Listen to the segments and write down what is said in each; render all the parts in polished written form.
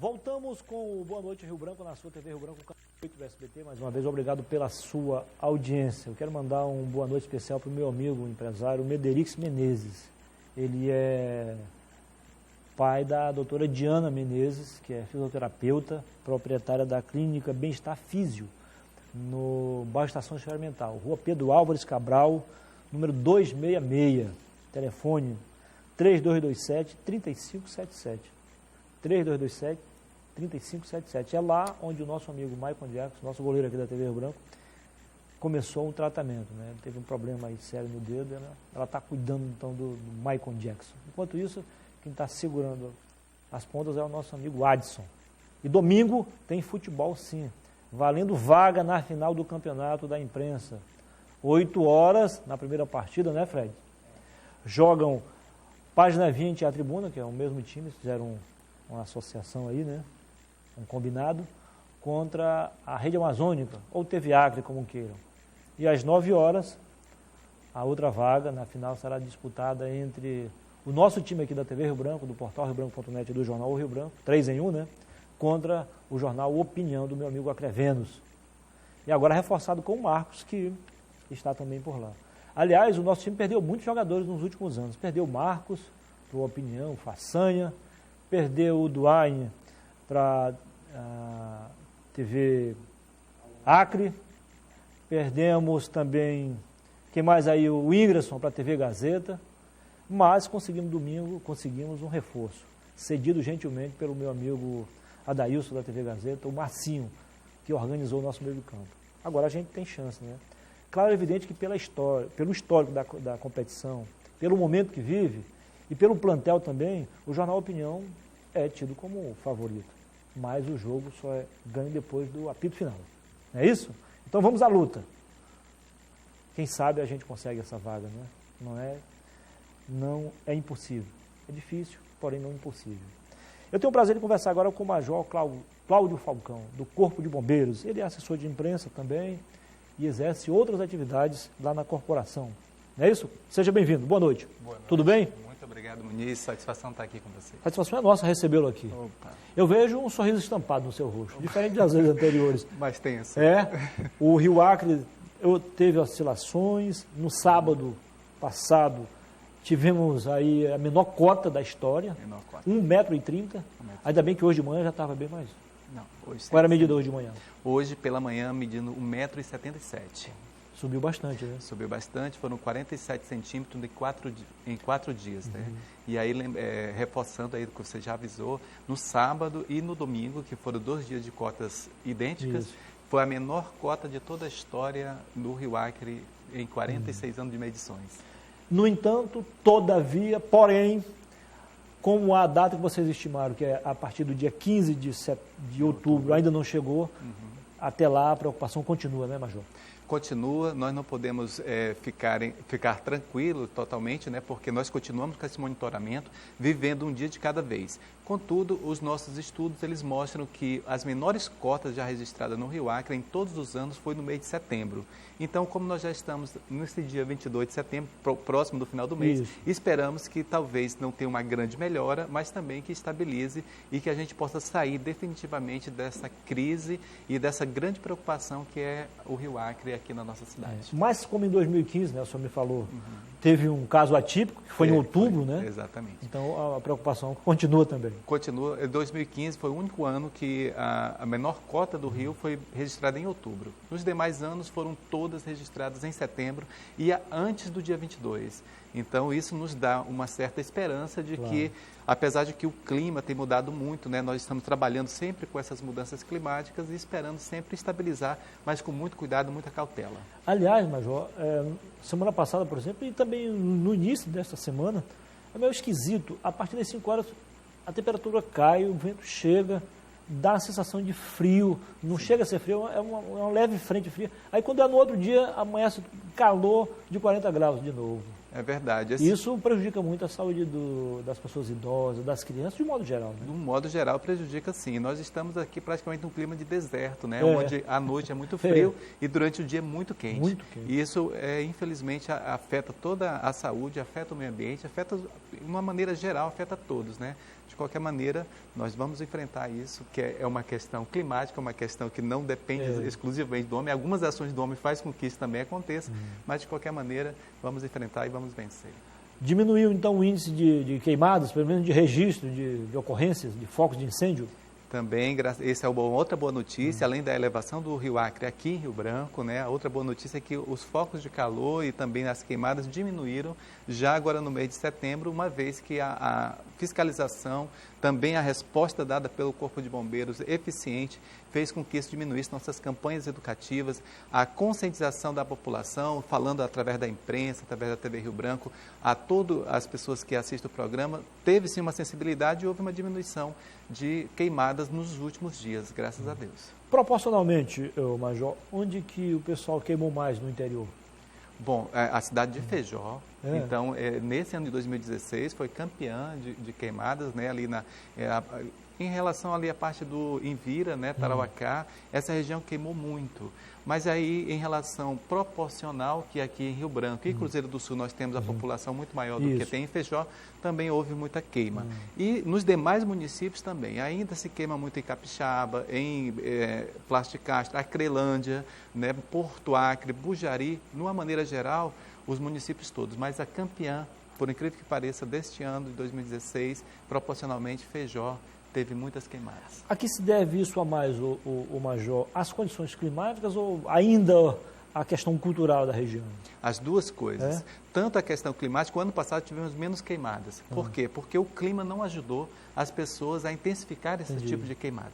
Voltamos com o Boa Noite Rio Branco, na sua TV Rio Branco, canal 8 do SBT. Mais uma vez, obrigado pela sua audiência. Eu quero mandar um boa noite especial para o meu amigo, o empresário Mederix Menezes. Ele é pai da doutora Diana Menezes, que é fisioterapeuta, proprietária da clínica Bem-Estar Físio, no bairro Estação Experimental, Rua Pedro Álvares Cabral, número 266, telefone 3227-3577. 3227-3577. É lá onde o nosso amigo Michael Jackson, nosso goleiro aqui da TV Rio Branco, começou um tratamento, né? Ele teve um problema aí sério no dedo, né? Ela está cuidando então do Michael Jackson. Enquanto isso, quem está segurando as pontas é o nosso amigo Adson. E domingo tem futebol sim, valendo vaga na final do campeonato da imprensa. 8 horas na primeira partida, né, Fred? Jogam Página 20 e a Tribuna, que é o mesmo time, fizeram uma associação aí, né? Um combinado, contra a Rede Amazônica, ou TV Acre, como queiram. E às 9 horas, a outra vaga na final será disputada entre o nosso time aqui da TV Rio Branco, do portal riobranco.net e do jornal O Rio Branco, 3 em 1, né? Contra o jornal Opinião, do meu amigo Acrevenos. E agora reforçado com o Marcos, que está também por lá. Aliás, o nosso time perdeu muitos jogadores nos últimos anos. Perdeu o Marcos para o Opinião, o Façanha, perdeu o Duane para a TV Acre, perdemos também, quem mais aí, o Ingresson para a TV Gazeta, mas conseguimos um reforço, cedido gentilmente pelo meu amigo Adailson da TV Gazeta, o Marcinho, que organizou o nosso meio de campo. Agora a gente tem chance, né? Claro, é evidente que pelo histórico da competição, pelo momento que vive e pelo plantel também, o Jornal Opinião é tido como favorito. Mas o jogo só é ganho depois do apito final. Não é isso? Então vamos à luta. Quem sabe a gente consegue essa vaga, né? Não é impossível. É difícil, porém não impossível. Eu tenho o prazer de conversar agora com o Major Cláudio Falcão, do Corpo de Bombeiros. Ele é assessor de imprensa também e exerce outras atividades lá na corporação. Não é isso? Seja bem-vindo. Boa noite. Boa noite. Tudo bem? Muito obrigado, Muniz. Satisfação estar aqui com você. Satisfação é nossa recebê-lo aqui. Opa. Eu vejo um sorriso estampado no seu rosto, diferente das vezes anteriores. Mais tenso. O Rio Acre teve oscilações. No sábado passado, tivemos aí a menor cota da história, 1,30 m. Ainda bem que hoje de manhã já estava bem mais. Não, hoje Qual era a medida hoje de manhã? Hoje, pela manhã, medindo 1,77 m. Subiu bastante, né? Subiu bastante, foram 47 centímetros em 4 dias, né? E aí, reforçando aí o que você já avisou, no sábado e no domingo, que foram 2 dias de cotas idênticas, foi a menor cota de toda a história do Rio Acre em 46 anos de medições. No entanto, todavia, porém, como a data que vocês estimaram, que é a partir do dia 15 de outubro, ainda não chegou, até lá a preocupação continua, né, Major? Continua, nós não podemos ficar tranquilos totalmente, né, porque nós continuamos com esse monitoramento, vivendo um dia de cada vez. Contudo, os nossos estudos, eles mostram que as menores cotas já registradas no Rio Acre em todos os anos foi no mês de setembro. Então, como nós já estamos nesse dia 22 de setembro, próximo do final do mês, esperamos que talvez não tenha uma grande melhora, mas também que estabilize e que a gente possa sair definitivamente dessa crise e dessa grande preocupação que é o Rio Acre aqui na nossa cidade. Mas como em 2015, né, o senhor me falou, teve um caso atípico, que foi em outubro, né? Exatamente. Então a preocupação continua também. Continua. 2015 foi o único ano que a menor cota do Rio foi registrada em outubro. Nos demais anos foram todas registradas em setembro e antes do dia 22. Então isso nos dá uma certa esperança de que, apesar de que o clima tem mudado muito, né, nós estamos trabalhando sempre com essas mudanças climáticas e esperando sempre estabilizar, mas com muito cuidado, muita cautela. Aliás, Major, semana passada, por exemplo, e também no início desta semana, é meio esquisito. A partir das 5 horas, a temperatura cai, o vento chega, dá a sensação de frio, não chega a ser frio, é uma leve frente fria. Aí quando é no outro dia, amanhece calor de 40 graus de novo. É verdade. Isso prejudica muito a saúde das pessoas idosas, das crianças, de modo geral, né? De um modo geral, prejudica sim. Nós estamos aqui praticamente num clima de deserto, né? Onde a noite é muito frio e durante o dia é muito quente. Muito quente. E isso, infelizmente, afeta toda a saúde, afeta o meio ambiente, afeta, de uma maneira geral, afeta todos, né? De qualquer maneira, nós vamos enfrentar isso, que é uma questão climática, uma questão que não depende exclusivamente do homem. Algumas ações do homem fazem com que isso também aconteça, mas de qualquer maneira, vamos enfrentar e vamos vencer. Diminuiu então o índice de queimadas, pelo menos de registro de ocorrências, de focos de incêndio? Também, essa é outra boa notícia, além da elevação do Rio Acre aqui em Rio Branco, né? A outra boa notícia é que os focos de calor e também as queimadas diminuíram já agora no mês de setembro, uma vez que a fiscalização, também a resposta dada pelo Corpo de Bombeiros eficiente, fez com que isso diminuísse nossas campanhas educativas, a conscientização da população, falando através da imprensa, através da TV Rio Branco, a todas as pessoas que assistem o programa, teve sim uma sensibilidade e houve uma diminuição de queimadas nos últimos dias, graças a Deus. Proporcionalmente, Major, onde que o pessoal queimou mais no interior? Bom, a cidade de Feijó, então, nesse ano de 2016, foi campeã de queimadas, né, ali em relação ali à parte do Envira, né, Tarauacá, essa região queimou muito. Mas aí, em relação proporcional, que aqui em Rio Branco e Cruzeiro do Sul nós temos a população muito maior do que tem em Feijó, também houve muita queima. E nos demais municípios também, ainda se queima muito em Capixaba, em Plasticastro, Acrelândia, né, Porto Acre, Bujari, de uma maneira geral, os municípios todos. Mas a campeã, por incrível que pareça, deste ano, de 2016, proporcionalmente, Feijó, teve muitas queimadas. A que se deve isso a mais, o Major? As condições climáticas ou ainda a questão cultural da região? As duas coisas. Tanto a questão climática, o ano passado tivemos menos queimadas. Por quê? Porque o clima não ajudou as pessoas a intensificar esse tipo de queimada.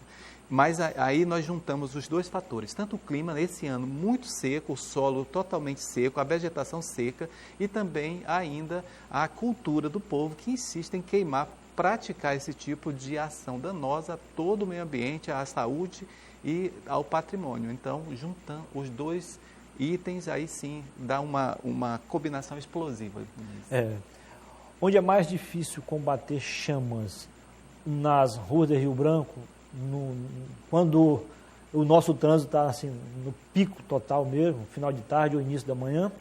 Mas aí nós juntamos os dois fatores, tanto o clima esse ano muito seco, o solo totalmente seco, a vegetação seca e também ainda a cultura do povo que insiste em queimar, praticar esse tipo de ação danosa a todo o meio ambiente, à saúde e ao patrimônio. Então, juntando os dois itens, aí sim dá uma combinação explosiva. Onde é mais difícil combater chamas? Nas ruas de Rio Branco, quando o nosso trânsito está assim, no pico total mesmo, final de tarde ou início da manhã,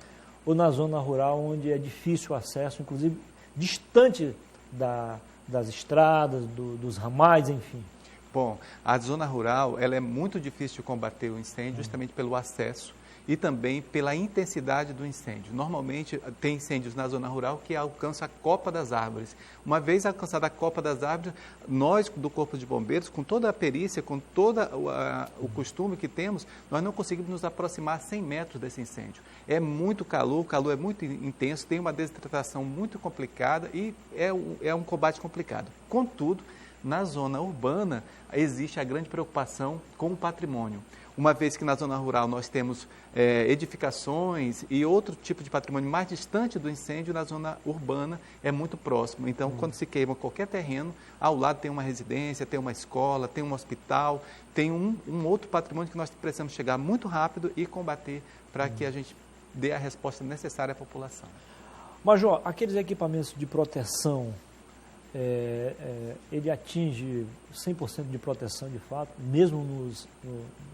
ou na zona rural, onde é difícil o acesso, inclusive distante das estradas, dos ramais, enfim? Bom, a zona rural ela é muito difícil de combater o incêndio justamente pelo acesso e também pela intensidade do incêndio. Normalmente tem incêndios na zona rural que alcançam a copa das árvores. Uma vez alcançada a copa das árvores, nós do Corpo de Bombeiros, com toda a perícia, com todo o costume que temos, nós não conseguimos nos aproximar a 100 metros desse incêndio. É muito calor, o calor é muito intenso, tem uma desidratação muito complicada e é um combate complicado. Contudo, na zona urbana existe a grande preocupação com o patrimônio. Uma vez que na zona rural nós temos edificações e outro tipo de patrimônio mais distante do incêndio, na zona urbana é muito próximo. Então, quando se queima qualquer terreno, ao lado tem uma residência, tem uma escola, tem um hospital, tem um outro patrimônio que nós precisamos chegar muito rápido e combater para que a gente dê a resposta necessária à população. Major, aqueles equipamentos de proteção, ele atinge 100% de proteção de fato, mesmo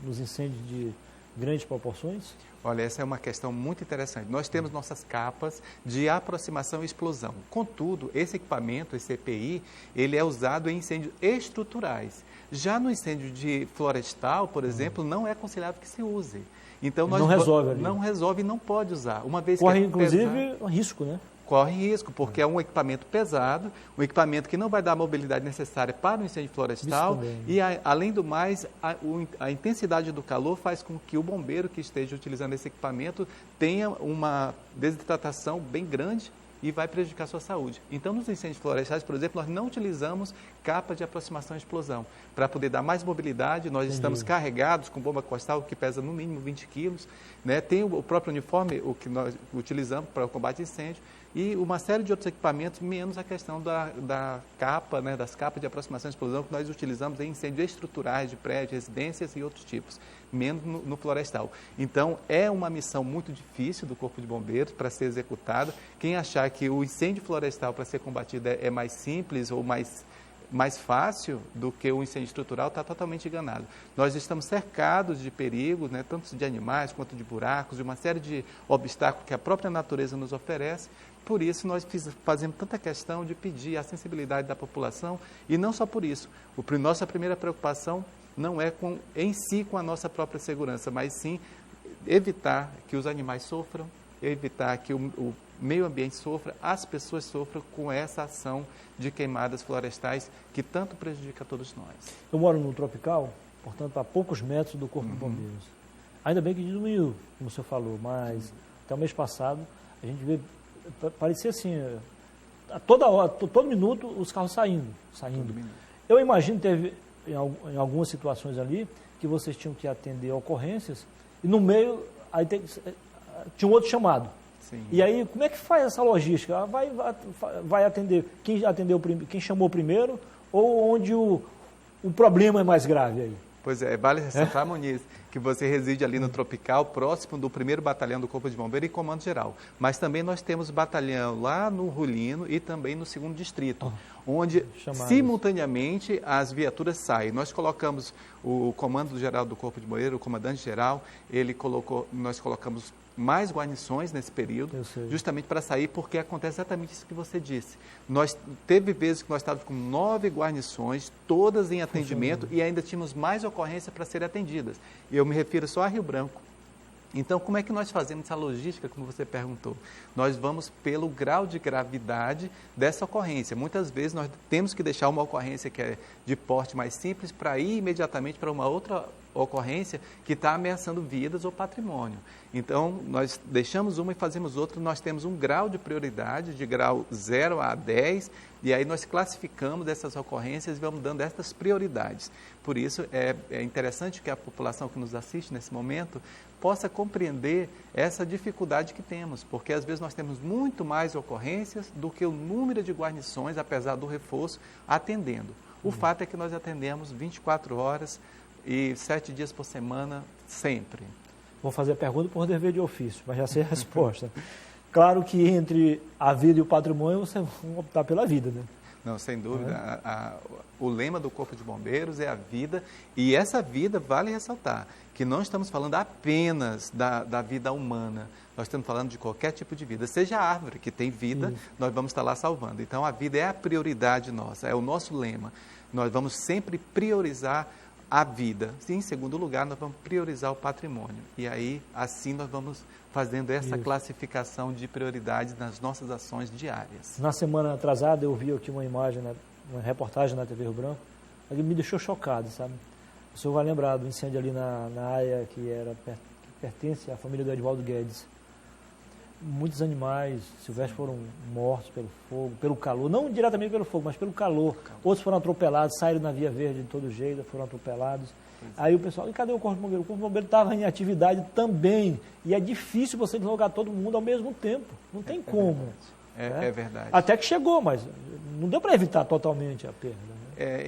nos incêndios de grandes proporções? Olha, essa é uma questão muito interessante. Nós temos nossas capas de aproximação e explosão. Contudo, esse equipamento, esse EPI, ele é usado em incêndios estruturais. Já no incêndio de florestal, por exemplo, não é aconselhável que se use. Então, nós não resolve ali. Não resolve e não pode usar. Uma vez corre, que inclusive, risco, né? Corre risco, porque é um equipamento pesado, um equipamento que não vai dar a mobilidade necessária para o incêndio florestal e, além do mais, a intensidade do calor faz com que o bombeiro que esteja utilizando esse equipamento tenha uma desidratação bem grande e vai prejudicar a sua saúde. Então, nos incêndios florestais, por exemplo, nós não utilizamos capa de aproximação e explosão. Para poder dar mais mobilidade, nós estamos carregados com bomba costal, que pesa no mínimo 20 quilos, né? Tem o próprio uniforme, o que nós utilizamos para o combate a incêndio, e uma série de outros equipamentos, menos a questão da capa, né, das capas de aproximação e explosão que nós utilizamos em incêndios estruturais de prédios, residências e outros tipos, menos no florestal. Então, é uma missão muito difícil do Corpo de Bombeiros para ser executada. Quem achar achar que o incêndio florestal para ser combatido é mais simples ou mais fácil do que o incêndio estrutural, está totalmente enganado. Nós estamos cercados de perigos, né, tanto de animais quanto de buracos, de uma série de obstáculos que a própria natureza nos oferece. Por isso, nós fazemos tanta questão de pedir a sensibilidade da população, e não só por isso. Nossa primeira preocupação não é em si com a nossa própria segurança, mas sim evitar que os animais sofram, evitar que o meio ambiente sofra, as pessoas sofram com essa ação de queimadas florestais que tanto prejudica a todos nós. Eu moro no tropical, portanto, a poucos metros do Corpo de Bombeiros. Ainda bem que diminuiu, como o senhor falou, mas até o mês passado a gente vê, parecia assim, a toda hora, todo minuto, os carros saindo. Eu imagino que teve em algumas situações ali que vocês tinham que atender ocorrências e no meio aí tinha um outro chamado. Sim. E aí, como é que faz essa logística? Vai atender quem chamou primeiro ou onde o problema é mais grave aí? Pois é, vale ressaltar, Muniz, que você reside ali no Tropical, próximo do 1º Batalhão do Corpo de Bombeiros e Comando Geral. Mas também nós temos batalhão lá no Rulino e também no 2º Distrito, onde simultaneamente as viaturas saem. Nós colocamos o Comando Geral do Corpo de Bombeiros, o Comandante Geral, nós colocamos mais guarnições nesse período, justamente para sair, porque acontece exatamente isso que você disse. Teve vezes que nós estávamos com 9 guarnições, todas em atendimento, e ainda tínhamos mais ocorrências para serem atendidas. E eu me refiro só a Rio Branco. Então, como é que nós fazemos essa logística, como você perguntou? Nós vamos pelo grau de gravidade dessa ocorrência. Muitas vezes nós temos que deixar uma ocorrência que é de porte mais simples para ir imediatamente para uma outra ocorrência que está ameaçando vidas ou patrimônio. Então, nós deixamos uma e fazemos outra, nós temos um grau de prioridade, de grau 0 a 10, e aí nós classificamos essas ocorrências e vamos dando essas prioridades. Por isso, é interessante que a população que nos assiste nesse momento possa compreender essa dificuldade que temos, porque às vezes nós temos muito mais ocorrências do que o número de guarnições, apesar do reforço, atendendo. O fato é que nós atendemos 24 horas e 7 dias por semana, sempre. Vou fazer a pergunta por dever de ofício, mas já sei a resposta. Claro que entre a vida e o patrimônio, você vai optar pela vida, né? Não, sem dúvida. O lema do Corpo de Bombeiros é a vida, e essa vida, vale ressaltar, que não estamos falando apenas da vida humana, nós estamos falando de qualquer tipo de vida, seja a árvore que tem vida, nós vamos estar lá salvando. Então, a vida é a prioridade nossa, é o nosso lema. Nós vamos sempre priorizar a vida. E, em segundo lugar, nós vamos priorizar o patrimônio. E aí, assim, nós vamos fazendo essa classificação de prioridades nas nossas ações diárias. Na semana atrasada, eu vi aqui uma imagem, uma reportagem na TV Rio Branco, que me deixou chocado, sabe? O senhor vai lembrar do incêndio ali na área que pertence à família do Edivaldo Guedes. Muitos animais silvestres foram mortos pelo fogo, pelo calor, não diretamente pelo fogo, mas pelo calor. Outros foram atropelados, saíram na Via Verde de todo jeito, foram atropelados. Aí o pessoal, e cadê o Corpo de Bombeiro? O Corpo de Bombeiro estava em atividade também. E é difícil você deslocar todo mundo ao mesmo tempo. Não tem como. É verdade. Até que chegou, mas não deu para evitar totalmente a perda.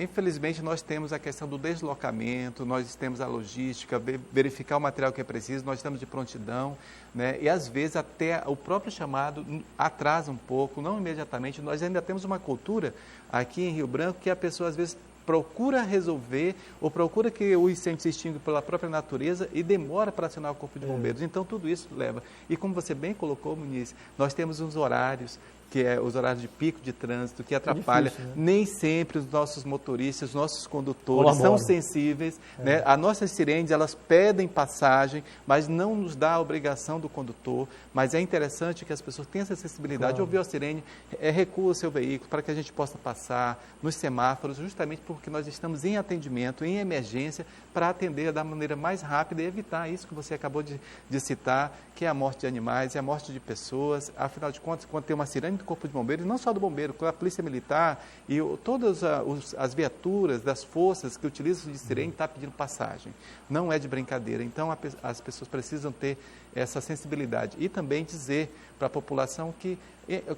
Infelizmente, nós temos a questão do deslocamento, nós temos a logística, verificar o material que é preciso, nós estamos de prontidão, né? E às vezes até o próprio chamado atrasa um pouco, não imediatamente. Nós ainda temos uma cultura aqui em Rio Branco que a pessoa às vezes procura resolver ou procura que o incêndio se extinga pela própria natureza e demora para acionar o Corpo de Bombeiros. Então, tudo isso leva. E como você bem colocou, Muniz, nós temos uns horários, que é os horários de pico de trânsito, que atrapalha. Difícil, né? Nem sempre os nossos motoristas, os nossos condutores são sensíveis. Né? As nossas sirenes, elas pedem passagem, mas não nos dá a obrigação do condutor. Mas é interessante que as pessoas tenham essa sensibilidade. Ouvir a sirene, recua o seu veículo para que a gente possa passar nos semáforos, justamente porque nós estamos em atendimento, em emergência, para atender da maneira mais rápida e evitar isso que você acabou de citar, que é a morte de animais e a morte de pessoas. Afinal de contas, quando tem uma sirene do Corpo de Bombeiros, não só do bombeiro, com a Polícia Militar e todas as viaturas das forças que utilizam de sirene, está pedindo passagem. Não é de brincadeira. Então, as pessoas precisam ter essa sensibilidade e também dizer para a população que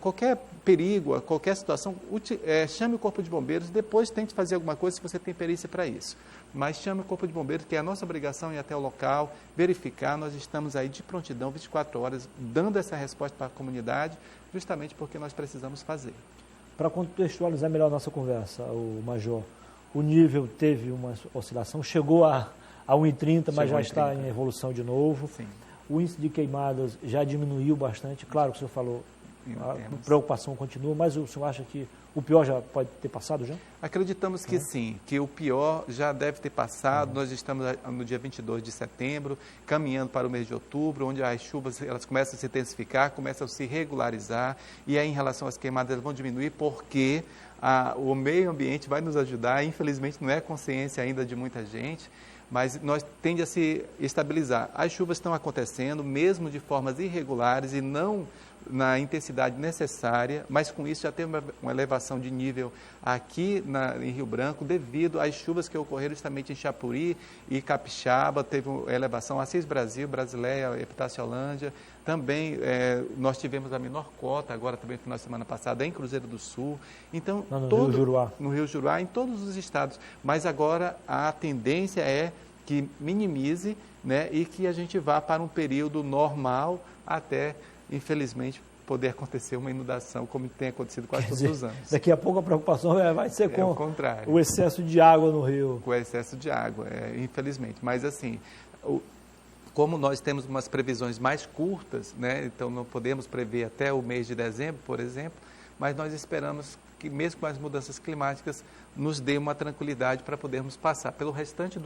qualquer perigo, qualquer situação, chame o Corpo de Bombeiros, depois tente fazer alguma coisa se você tem perícia para isso. Mas chame o Corpo de Bombeiros, que é a nossa obrigação ir até o local, verificar, nós estamos aí de prontidão 24 horas, dando essa resposta para a comunidade, justamente porque nós precisamos fazer. Para contextualizar melhor a nossa conversa, o Major, o nível teve uma oscilação, chegou a 1,30, mas já está em evolução de novo. Sim. O índice de queimadas já diminuiu bastante, claro que o senhor falou, a preocupação continua, mas o senhor acha que o pior já pode ter passado já? Acreditamos que sim, que o pior já deve ter passado. Nós estamos no dia 22 de setembro, caminhando para o mês de outubro, onde as chuvas elas começam a se intensificar, começam a se regularizar, e aí em relação às queimadas elas vão diminuir porque o meio ambiente vai nos ajudar. Infelizmente não é consciência ainda de muita gente, mas nós tende a se estabilizar. As chuvas estão acontecendo, mesmo de formas irregulares e não na intensidade necessária, mas com isso já tem uma elevação de nível aqui em Rio Branco, devido às chuvas que ocorreram justamente em Chapuri e Capixaba, teve elevação, Assis Brasil, Brasileia, Epitácio-Holândia, também nós tivemos a menor cota, agora também no final de semana passada, em Cruzeiro do Sul, então no Rio Juruá, em todos os estados, mas agora a tendência é que minimize, né, e que a gente vá para um período normal até, infelizmente, poder acontecer uma inundação, como tem acontecido quase todos os anos. Daqui a pouco a preocupação vai ser com o contrário. O excesso de água no rio. Com o excesso de água, infelizmente. Mas, assim, como nós temos umas previsões mais curtas, né, então não podemos prever até o mês de dezembro, por exemplo, mas nós esperamos que, mesmo com as mudanças climáticas, nos dê uma tranquilidade para podermos passar pelo restante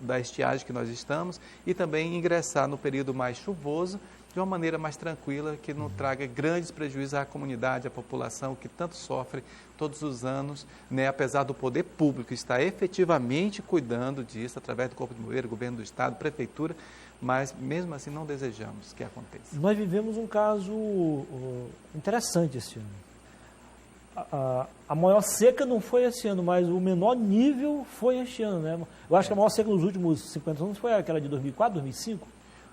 da estiagem que nós estamos e também ingressar no período mais chuvoso de uma maneira mais tranquila, que não traga grandes prejuízos à comunidade, à população, que tanto sofre todos os anos, né, apesar do poder público estar efetivamente cuidando disso, através do Corpo de Bombeiros, Governo do Estado, Prefeitura, mas mesmo assim não desejamos que aconteça. Nós vivemos um caso interessante esse ano. A maior seca não foi esse ano, mas o menor nível foi este ano, né? Eu acho que a maior seca nos últimos 50 anos foi aquela de 2004, 2005?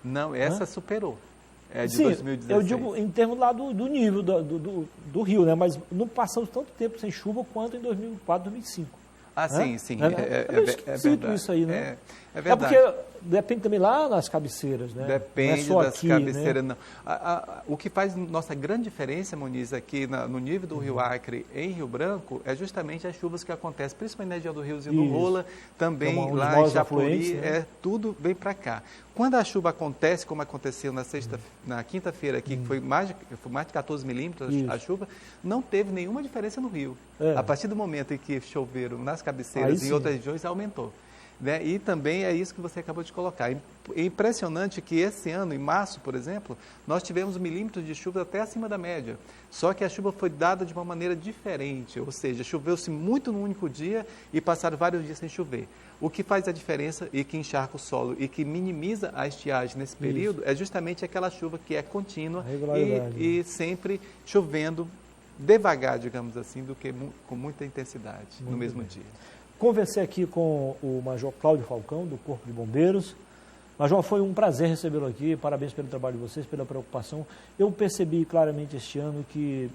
Não, essa superou. É de Sim, 2016. Eu digo em termos lá do nível do rio, né? Mas não passamos tanto tempo sem chuva quanto em 2004, 2005. Ah, sim, sim. É verdade. Isso aí, né? É verdade. É porque depende também lá nas cabeceiras, né? Depende não é só das aqui, cabeceiras, né? não. O que faz nossa grande diferença, Moniz, aqui no nível do Rio Acre em Rio Branco, é justamente as chuvas que acontecem, principalmente na região do Riozinho do Rola, também lá em Chapuri, né? Tudo vem para cá. Quando a chuva acontece, como aconteceu na quinta-feira aqui, que foi mais de 14 milímetros a chuva, não teve nenhuma diferença no rio. A partir do momento em que choveram nas cabeceiras e em outras regiões, aumentou. Né? E também é isso que você acabou de colocar. É impressionante que esse ano, em março, por exemplo, nós tivemos milímetros de chuva até acima da média. Só que a chuva foi dada de uma maneira diferente, ou seja, choveu-se muito no único dia e passaram vários dias sem chover. O que faz a diferença e que encharca o solo e que minimiza a estiagem nesse período é justamente aquela chuva que é contínua e sempre chovendo devagar, digamos assim, do que com muita intensidade no mesmo dia. Conversei aqui com o Major Cláudio Falcão, do Corpo de Bombeiros. Major, foi um prazer recebê-lo aqui, parabéns pelo trabalho de vocês, pela preocupação. Eu percebi claramente este ano que,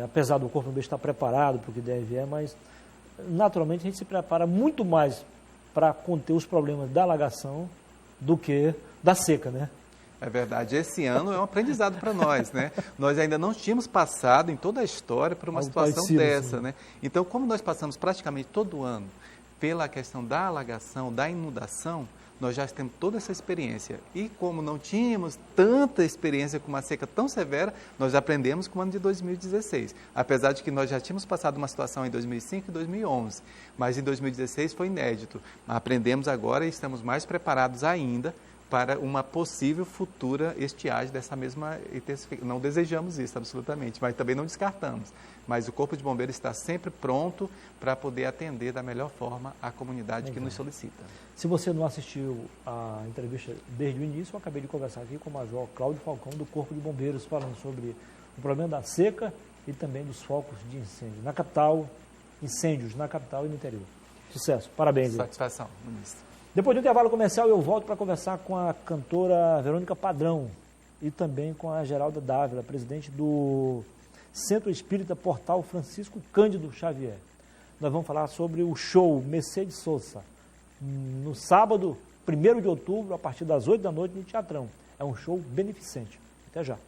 apesar do Corpo de Bombeiros estar preparado para o que deve mas naturalmente a gente se prepara muito mais para conter os problemas da alagação do que da seca, né? É verdade, esse ano é um aprendizado para nós, né? Nós ainda não tínhamos passado em toda a história por uma situação dessa, né? Então, como nós passamos praticamente todo ano pela questão da alagação, da inundação, nós já temos toda essa experiência. E como não tínhamos tanta experiência com uma seca tão severa, nós aprendemos com o ano de 2016. Apesar de que nós já tínhamos passado uma situação em 2005 e 2011, mas em 2016 foi inédito. Aprendemos agora e estamos mais preparados ainda para uma possível futura estiagem dessa mesma intensificação. Não desejamos isso, absolutamente, mas também não descartamos. Mas o Corpo de Bombeiros está sempre pronto para poder atender da melhor forma a comunidade que nos solicita. Se você não assistiu a entrevista desde o início, eu acabei de conversar aqui com o Major Cláudio Falcão, do Corpo de Bombeiros, falando sobre o problema da seca e também dos focos de incêndio na capital, incêndios na capital e no interior. Sucesso, parabéns. Satisfação, ministro. Depois do intervalo comercial, eu volto para conversar com a cantora Verônica Padrão e também com a Geralda Dávila, presidente do Centro Espírita Portal Francisco Cândido Xavier. Nós vamos falar sobre o show Mercedes Sosa, no sábado, 1º de outubro, a partir das 8 da noite, no Teatrão. É um show beneficente. Até já.